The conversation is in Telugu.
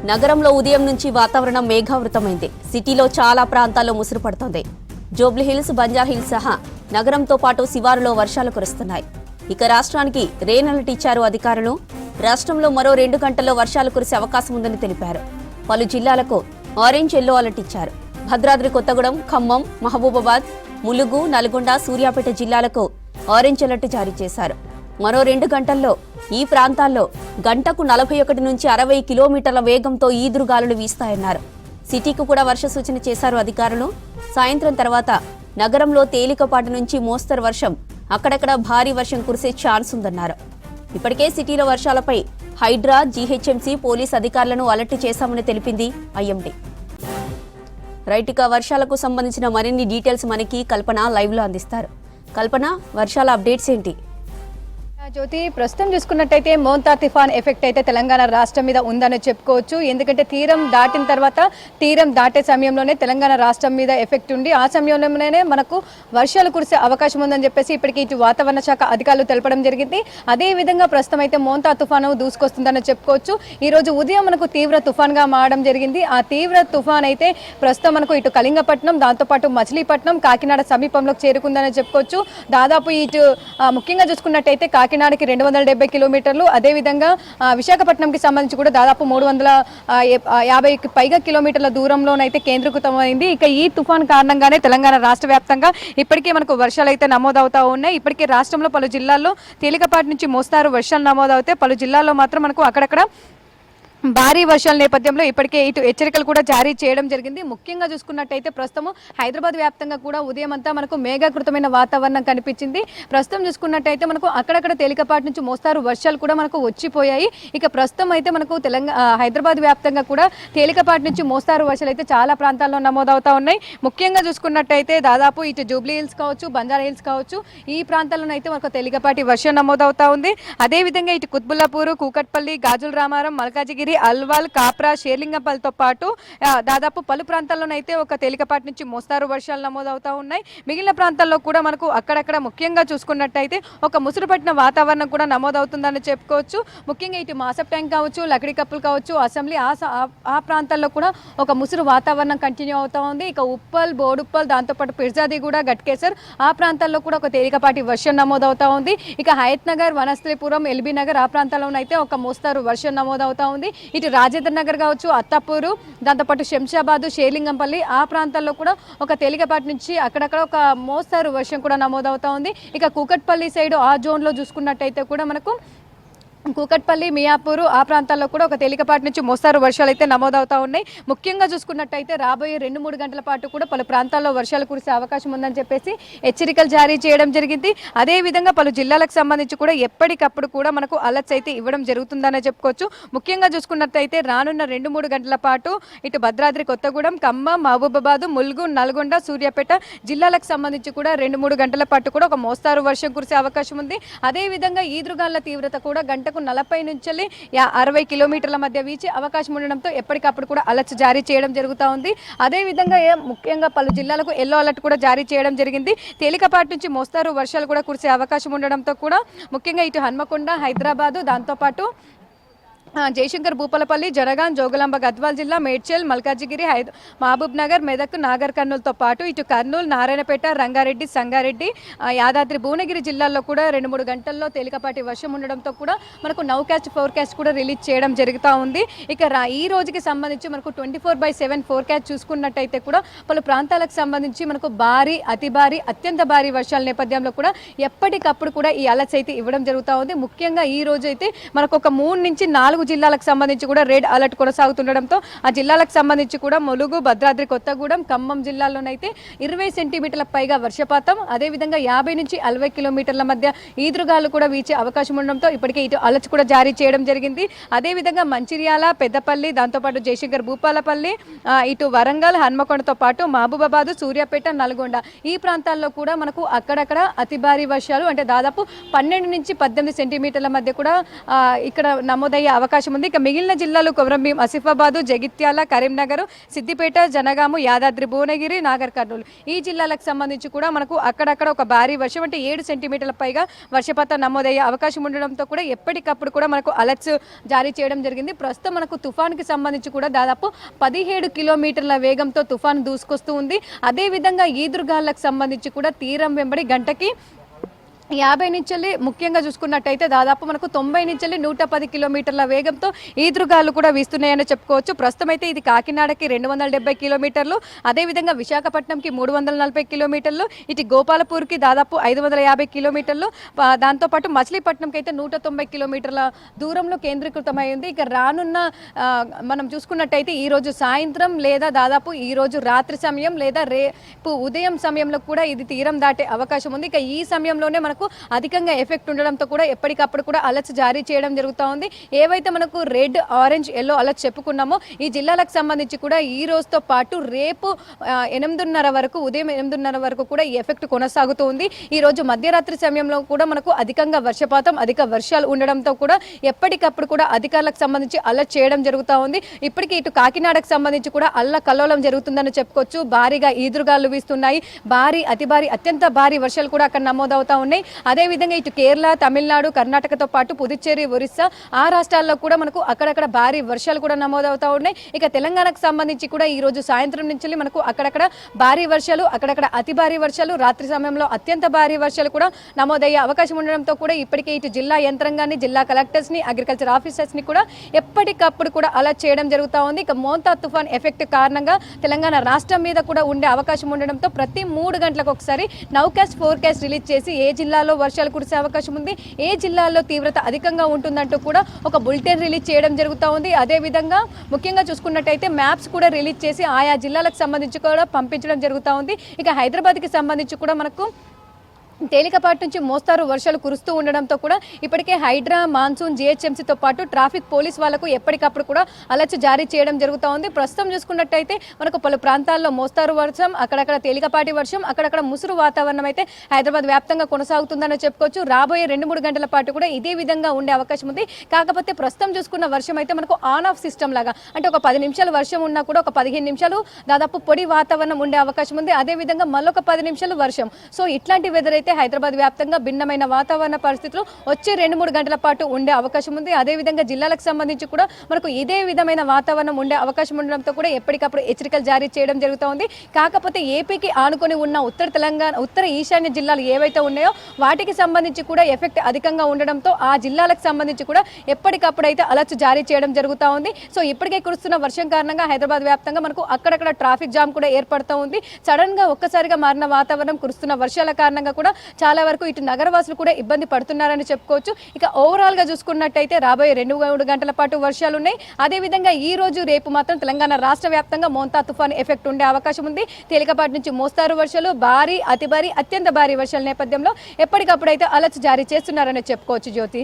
నగరంలో ఉదయం నుంచి వాతావరణం మేఘావృతమైంది. సిటీలో చాలా ప్రాంతాల్లో ముసురు పడుతోంది. జూబ్లీహిల్స్, బంజారాహిల్స్ సహా నగరంతో పాటు శివారులో వర్షాలు కురుస్తున్నాయి. ఇక రాష్ట్రానికి రెయిన్ అలర్ట్ ఇచ్చారు అధికారులు. రాష్ట్రంలో మరో 2 గంటల్లో వర్షాలు కురిసే అవకాశం ఉందని తెలిపారు. పలు జిల్లాలకు ఆరెంజ్, ఎల్లో అలర్ట్ ఇచ్చారు. భద్రాద్రి కొత్తగూడెం, ఖమ్మం, మహబూబాబాద్, ములుగు, నల్గొండ, సూర్యాపేట జిల్లాలకు ఆరెంజ్ అలర్ట్ జారీ చేశారు. మరో 2 గంటల్లో ఈ ప్రాంతాల్లో గంటకు 41 నుంచి 60 కిలోమీటర్ల వేగంతో ఈదురుగాలులు వీస్తాయన్నారు. సిటీకి కూడా వర్ష సూచన చేశారు అధికారులు. సాయంత్రం తర్వాత నగరంలో తేలికపాటి నుంచి మోస్తరు వర్షం, అక్కడక్కడ భారీ వర్షం కురిసే ఛాన్స్ ఉందన్నారు. ఇప్పటికే సిటీలో వర్షాలపై హైడ్రా, జీహెచ్ఎంసీ పోలీస్ అధికారులను అలర్ట్ చేశామని తెలిపింది ఐఎండీ. రైట్గా వర్షాలకు సంబంధించిన మరిన్ని డీటెయిల్స్ మనకి కల్పన లైవ్లో అందిస్తారు. కల్పన, వర్షాల అప్డేట్స్ ఏంటి? జ్యోతి, ప్రస్తుతం చూసుకున్నట్టయితే మోంతా తుఫాన్ ఎఫెక్ట్ అయితే తెలంగాణ రాష్ట్రం మీద ఉందని చెప్పుకోవచ్చు. ఎందుకంటే తీరం దాటిన తర్వాత తీరం దాటే సమయంలోనే తెలంగాణ రాష్ట్రం మీద ఎఫెక్ట్ ఉండి ఆ సమయంలోనే మనకు వర్షాలు కురిసే అవకాశం ఉందని చెప్పేసి ఇప్పటికీ ఇటు వాతావరణ శాఖ అధికారులు తెలపడం జరిగింది. అదేవిధంగా ప్రస్తుతం అయితే మోంతా తుఫాను దూసుకొస్తుందని చెప్పుకోవచ్చు. ఈ రోజు ఉదయం మనకు తీవ్ర తుఫాన్గా మారడం జరిగింది. ఆ తీవ్ర తుఫాన్ అయితే ప్రస్తుతం మనకు ఇటు కళింగపట్నం, దాంతోపాటు మచిలీపట్నం, కాకినాడ సమీపంలోకి చేరుకుందని చెప్పుకోవచ్చు. దాదాపు ఇటు ముఖ్యంగా చూసుకున్నట్టయితే కాకినాడకి 270 కిలోమీటర్లు, అదేవిధంగా విశాఖపట్నంకి సంబంధించి కూడా దాదాపు 350కి పైగా కిలోమీటర్ల దూరంలోనైతే కేంద్రీకృతమైంది. ఇక ఈ తుఫాన్ కారణంగానే తెలంగాణ రాష్ట్ర వ్యాప్తంగా ఇప్పటికే మనకు వర్షాలు అయితే నమోదవుతా ఉన్నాయి. ఇప్పటికే రాష్ట్రంలో పలు జిల్లాల్లో తేలికపాటి నుంచి మోస్తారు వర్షాలు నమోదవుతాయి. పలు జిల్లాల్లో మాత్రం మనకు అక్కడక్కడ భారీ వర్షాల నేపథ్యంలో ఇప్పటికే ఇటు హెచ్చరికలు కూడా జారీ చేయడం జరిగింది. ముఖ్యంగా చూసుకున్నట్టయితే ప్రస్తుతం హైదరాబాద్ వ్యాప్తంగా కూడా ఉదయం అంతా మనకు మేఘాకృతమైన వాతావరణం కనిపించింది. ప్రస్తుతం చూసుకున్నట్టయితే మనకు అక్కడక్కడ తేలికపాటి నుంచి మోస్తారు వర్షాలు కూడా మనకు వచ్చిపోయాయి. ఇక ప్రస్తుతం అయితే మనకు హైదరాబాద్ వ్యాప్తంగా కూడా తేలికపాటి నుంచి మోస్తారు వర్షాలు అయితే చాలా ప్రాంతాల్లో నమోదవుతా ఉన్నాయి. ముఖ్యంగా చూసుకున్నట్టయితే దాదాపు ఇటు జూబ్లీ హిల్స్ కావచ్చు, బంజారాహిల్స్ కావచ్చు, ఈ ప్రాంతాల్లోనైతే మనకు తేలికపాటి వర్షం నమోదవుతా ఉంది. అదేవిధంగా ఇటు కుత్బుల్లాపూర్, కూకట్పల్లి, గాజుల రామారం, మల్కాజిగిరి, అల్వాల్, కాప్రా, షేర్లింగంపల్లితో పాటు దాదాపు పలు ప్రాంతాల్లోనైతే ఒక తేలికపాటి నుంచి మోస్తారు వర్షాలు నమోదవుతా ఉన్నాయి. మిగిలిన ప్రాంతాల్లో కూడా మనకు అక్కడక్కడ ముఖ్యంగా చూసుకున్నట్టయితే ఒక ముసురు పట్టిన వాతావరణం కూడా నమోదవుతుందని చెప్పుకోవచ్చు. ముఖ్యంగా ఇటు మాసప్ ట్యాంక్ కావచ్చు, లకడీ కప్పులు కావచ్చు, అసెంబ్లీ ఆ ప్రాంతాల్లో కూడా ఒక ముసురు వాతావరణం కంటిన్యూ అవుతా ఉంది. ఇక ఉప్పల్, బోడుప్పల్, దాంతోపాటు పిర్జాదిగూడ, గట్కేసర్ ఆ ప్రాంతాల్లో కూడా ఒక తేలికపాటి వర్షం నమోదవుతా ఉంది. ఇక హయత్ నగర్, వనస్థలిపురం, ఎల్బీ నగర్ ఆ ప్రాంతాల్లోనైతే ఒక మోస్తారు వర్షం నమోదవుతా ఉంది. ఇటు రాజేంద్ర నగర్ కావచ్చు, అత్తాపూరు, దాంతోపాటు శంషాబాదు, షేర్లింగంపల్లి ఆ ప్రాంతాల్లో కూడా ఒక తేలికపాటి నుంచి అక్కడక్కడ ఒక మోస్తారు వర్షం కూడా నమోదవుతా ఉంది. ఇక కూకట్పల్లి సైడ్ ఆ జోన్లో చూసుకున్నట్టయితే కూడా మనకు కూకట్పల్లి, మియాపూరు ఆ ప్రాంతాల్లో కూడా ఒక తేలికపాటి నుంచి మోస్తారు వర్షాలు అయితే నమోదవుతా ఉన్నాయి. ముఖ్యంగా చూసుకున్నట్టయితే రాబోయే 2-3 గంటల పాటు కూడా పలు ప్రాంతాల్లో వర్షాలు కురిసే అవకాశం ఉందని చెప్పేసి హెచ్చరికలు జారీ చేయడం జరిగింది. అదేవిధంగా పలు జిల్లాలకు సంబంధించి కూడా ఎప్పటికప్పుడు కూడా మనకు అలర్ట్స్ అయితే ఇవ్వడం జరుగుతుందనే చెప్పుకోవచ్చు. ముఖ్యంగా చూసుకున్నట్టయితే రానున్న 2-3 గంటల పాటు ఇటు భద్రాద్రి కొత్తగూడెం, ఖమ్మం, మహబూబాబాద్, ములుగు, నల్గొండ, సూర్యాపేట జిల్లాలకు సంబంధించి కూడా 2-3 గంటల పాటు కూడా ఒక మోస్తారు వర్షం కురిసే అవకాశం ఉంది. అదేవిధంగా ఈదురుగాళ్ల తీవ్రత కూడా గంటకు 40 నుంచి 60 కిలోమీటర్ల మధ్య వీచే అవకాశం ఉండడంతో ఎప్పటికప్పుడు కూడా అలర్ట్స్ జారీ చేయడం జరుగుతూ ఉంది. అదేవిధంగా ముఖ్యంగా పలు జిల్లాలకు ఎల్లో అలర్ట్ కూడా జారీ చేయడం జరిగింది. తేలికపాటి నుంచి మోస్తారు వర్షాలు కూడా కురిసే అవకాశం ఉండడంతో కూడా ముఖ్యంగా ఇటు హన్మకొండ, హైదరాబాదు, దాంతోపాటు జయశంకర్, భూపాలపల్లి, జనగాం, జోగులాంబ, గద్వాల్ జిల్లా, మేడ్చల్, మల్కాజిగిరి, మహబూబ్ నగర్, మెదక్, నాగర్ కర్నూలుతో పాటు ఇటు కర్నూలు, నారాయణపేట, రంగారెడ్డి, సంగారెడ్డి, యాదాద్రి, భువనగిరి జిల్లాల్లో కూడా 2-3 గంటల్లో తేలికపాటి వర్షం ఉండడంతో కూడా మనకు నౌకాస్ట్ ఫోర్కాస్ట్ కూడా రిలీజ్ చేయడం జరుగుతూ ఉంది. ఇక ఈ రోజుకి సంబంధించి మనకు 24/7 ఫోర్కాస్ట్ చూసుకున్నట్టయితే కూడా పలు ప్రాంతాలకు సంబంధించి మనకు భారీ, అతి భారీ, అత్యంత భారీ వర్షాల నేపథ్యంలో కూడా ఎప్పటికప్పుడు కూడా ఈ అలర్ట్స్ అయితే ఇవ్వడం జరుగుతూ ఉంది. ముఖ్యంగా ఈ రోజు అయితే మనకు ఒక 3 నుంచి 4 జిల్లాలకు సంబంధించి కూడా రెడ్ అలర్ట్ కొనసాగుతుండడంతో ఆ జిల్లాలకు సంబంధించి కూడా ములుగు, భద్రాద్రి కొత్తగూడెం, ఖమ్మం జిల్లాల్లోనైతే 20 సెంటీమీటర్ల పైగా వర్షపాతం, అదేవిధంగా 50 నుంచి 60 కిలోమీటర్ల మధ్య ఈదురుగాలు కూడా వీచే అవకాశం ఉండడంతో ఇప్పటికే ఇటు అలర్ట్స్ కూడా జారీ చేయడం జరిగింది. అదేవిధంగా మంచిర్యాల, పెద్దపల్లి, దాంతోపాటు జయశంకర్, భూపాలపల్లి, ఇటు వరంగల్, హన్మకొండతో పాటు మహబూబాబాద్, సూర్యాపేట, నల్గొండ ఈ ప్రాంతాల్లో కూడా మనకు అక్కడక్కడ అతి భారీ వర్షాలు అంటే దాదాపు 12 నుంచి 18 సెంటీమీటర్ల మధ్య కూడా ఇక్కడ నమోదయ్యే అవకాశం అవకాశం ఉంది. ఇక మిగిలిన జిల్లాలు కొమరంభీం, ఆసిఫాబాద్, జగిత్యాల, కరీంనగర్, సిద్దిపేట, జనగామ, యాదాద్రి భువనగిరి, నాగర్ కర్నూలు ఈ జిల్లాలకు సంబంధించి కూడా మనకు అక్కడక్కడ ఒక భారీ వర్షం అంటే 7 సెంటీమీటర్ల పైగా వర్షపాతం నమోదయ్యే అవకాశం ఉండడంతో కూడా ఎప్పటికప్పుడు కూడా మనకు అలర్ట్స్ జారీ చేయడం జరిగింది. ప్రస్తుతం మనకు తుఫాన్కి సంబంధించి కూడా దాదాపు 17 కిలోమీటర్ల వేగంతో తుఫాను దూసుకొస్తూ ఉంది. అదేవిధంగా ఈదురుగాలకు సంబంధించి కూడా తీరం వెంబడి గంటకి 50 నుంచి ముఖ్యంగా చూసుకున్నట్టయితే దాదాపు మనకు 90 నుంచి 110 కిలోమీటర్ల వేగంతో ఈదురుగాలు కూడా వీస్తున్నాయని చెప్పుకోవచ్చు. ప్రస్తుతం అయితే ఇది కాకినాడకి 270 కిలోమీటర్లు, అదేవిధంగా విశాఖపట్నంకి 340 కిలోమీటర్లు, ఇటు గోపాలపూర్కి దాదాపు 550 కిలోమీటర్లు, దాంతోపాటు మచిలీపట్నంకి అయితే 190 కిలోమీటర్ల దూరంలో కేంద్రీకృతమైంది. ఇక రానున్న మనం చూసుకున్నట్టయితే ఈరోజు సాయంత్రం లేదా దాదాపు ఈరోజు రాత్రి సమయం లేదా రేపు ఉదయం సమయంలో కూడా ఇది తీరం దాటే అవకాశం ఉంది. ఇక ఈ సమయంలోనే మనకు అధికంగా ఎఫెక్ట్ ఉండడంతో కూడా ఎప్పటికప్పుడు కూడా అలర్ట్స్ జారీ చేయడం జరుగుతూ ఉంది. ఏవైతే మనకు రెడ్, ఆరెంజ్, ఎల్లో అలర్ట్ చెప్పుకున్నామో ఈ జిల్లాలకు సంబంధించి కూడా ఈ రోజుతో పాటు రేపు 8:30 వరకు ఉదయం 8:30 వరకు కూడా ఈ ఎఫెక్ట్ కొనసాగుతూ ఉంది. ఈ రోజు మధ్యరాత్రి సమయంలో కూడా మనకు అధికంగా వర్షపాతం, అధిక వర్షాలు ఉండడంతో కూడా ఎప్పటికప్పుడు కూడా అధికారులకు సంబంధించి అలర్ట్ చేయడం జరుగుతూ ఉంది. ఇప్పటికీ ఇటు కాకినాడకు సంబంధించి కూడా అల్లకల్లోలం జరుగుతుందని చెప్పుకోవచ్చు. భారీగా ఈదురుగాలు వీస్తున్నాయి. భారీ, అతి భారీ, అత్యంత భారీ వర్షాలు కూడా అక్కడ నమోదవుతా ఉన్నాయి. అదేవిధంగా ఇటు కేరళ, తమిళనాడు, కర్ణాటకతో పాటు పుదుచ్చేరి, ఒరిస్సా ఆ రాష్ట్రాల్లో కూడా మనకు అక్కడక్కడ భారీ వర్షాలు కూడా నమోదవుతూ ఉన్నాయి. ఇక తెలంగాణకు సంబంధించి కూడా ఈ రోజు సాయంత్రం నుంచి మనకు అక్కడక్కడ భారీ వర్షాలు, అక్కడక్కడ అతి భారీ వర్షాలు, రాత్రి సమయంలో అత్యంత భారీ వర్షాలు కూడా నమోదయ్యే అవకాశం ఉండడంతో కూడా ఇప్పటికే ఇటు జిల్లా యంత్రాంగాన్ని, జిల్లా కలెక్టర్స్ని, అగ్రికల్చర్ ఆఫీసర్స్ని కూడా ఎప్పటికప్పుడు కూడా అలర్ట్ చేయడం జరుగుతూ ఉంది. ఇక మోంతా తుఫాన్ ఎఫెక్ట్ కారణంగా తెలంగాణ రాష్ట్రం మీద కూడా ఉండే అవకాశం ఉండడంతో ప్రతి 3 గంటలకు ఒకసారి నౌకాస్ట్ ఫోర్కాస్ట్ రిలీజ్ చేసి ఏ జిల్లాలో వర్షాలు కురిసే అవకాశం ఉంది, ఏ జిల్లాల్లో తీవ్రత అధికంగా ఉంటుందంటూ కూడా ఒక బులెటిన్ రిలీజ్ చేయడం జరుగుతూ ఉంది. అదేవిధంగా ముఖ్యంగా చూసుకున్నట్టయితే మ్యాప్స్ కూడా రిలీజ్ చేసి ఆయా జిల్లాలకు సంబంధించి కూడా పంపించడం జరుగుతూ ఉంది. ఇక హైదరాబాద్కి సంబంధించి కూడా మనకు తేలికపాటి నుంచి మోస్తారు వర్షాలు కురుస్తూ ఉండడంతో కూడా ఇప్పటికే హైడ్రా, మాన్సూన్, జిహెచ్ఎంసీతో పాటు ట్రాఫిక్ పోలీస్ వాళ్లకు ఎప్పటికప్పుడు కూడా అలర్ట్ జారీ చేయడం జరుగుతూ ఉంది. ప్రస్తుతం చూసుకున్నట్టయితే మనకు పలు ప్రాంతాల్లో మోస్తారు వర్షం, అక్కడక్కడ తేలికపాటి వర్షం, అక్కడక్కడ ముసురు వాతావరణం అయితే హైదరాబాద్ వ్యాప్తంగా కొనసాగుతుందని చెప్పుకోవచ్చు. రాబోయే 2-3 గంటల పాటు కూడా ఇదే విధంగా ఉండే అవకాశం ఉంది. కాకపోతే ప్రస్తుతం చూసుకున్న వర్షం అయితే మనకు ఆన్ ఆఫ్ సిస్టమ్ లాగా, అంటే ఒక 10 నిమిషాలు వర్షం ఉన్నా కూడా ఒక 15 నిమిషాలు దాదాపు పొడి వాతావరణం ఉండే అవకాశం ఉంది. అదేవిధంగా మళ్ళొక 10 నిమిషాలు వర్షం. సో ఇట్లాంటి వెదర్ అయితే హైదరాబాద్ వ్యాప్తంగా భిన్నమైన వాతావరణ పరిస్థితులు వచ్చే 2-3 గంటల పాటు ఉండే అవకాశం ఉంది. అదేవిధంగా జిల్లాలకు సంబంధించి కూడా మనకు ఇదే విధమైన వాతావరణం ఉండే అవకాశం ఉండడంతో కూడా ఎప్పటికప్పుడు హెచ్చరికలు జారీ చేయడం జరుగుతూ ఉంది. కాకపోతే ఏపీకి ఆనుకొని ఉన్న ఉత్తర తెలంగాణ, ఉత్తర ఈశాన్య జిల్లాలు ఏవైతే ఉన్నాయో వాటికి సంబంధించి కూడా ఎఫెక్ట్ అధికంగా ఉండడంతో ఆ జిల్లాలకు సంబంధించి కూడా ఎప్పటికప్పుడు అయితే అలర్ట్స్ జారీ చేయడం జరుగుతూ ఉంది. సో ఇప్పటికే కురుస్తున్న వర్షం కారణంగా హైదరాబాద్ వ్యాప్తంగా మనకు అక్కడక్కడ ట్రాఫిక్ జామ్ కూడా ఏర్పడుతూ ఉంది. సడన్ గా ఒక్కసారిగా మారిన వాతావరణం, కురుస్తున్న వర్షాల కారణంగా కూడా చాలా వరకు ఇటు నగరవాసులు కూడా ఇబ్బంది పడుతున్నారని చెప్పుకోవచ్చు. ఇక ఓవరాల్ గా చూసుకున్నట్టయితే రాబోయే 2-3 గంటల పాటు వర్షాలు ఉన్నాయి. అదేవిధంగా ఈ రోజు రేపు మాత్రం తెలంగాణ రాష్ట్ర వ్యాప్తంగా మోంతా తుఫాన్ ఎఫెక్ట్ ఉండే అవకాశం ఉంది. తేలికపాటి నుంచి మోస్తారు వర్షాలు, భారీ, అతి భారీ, అత్యంత భారీ వర్షాల నేపథ్యంలో ఎప్పటికప్పుడు అయితే అలర్ట్స్ జారీ చేస్తున్నారని చెప్పుకోవచ్చు. జ్యోతి.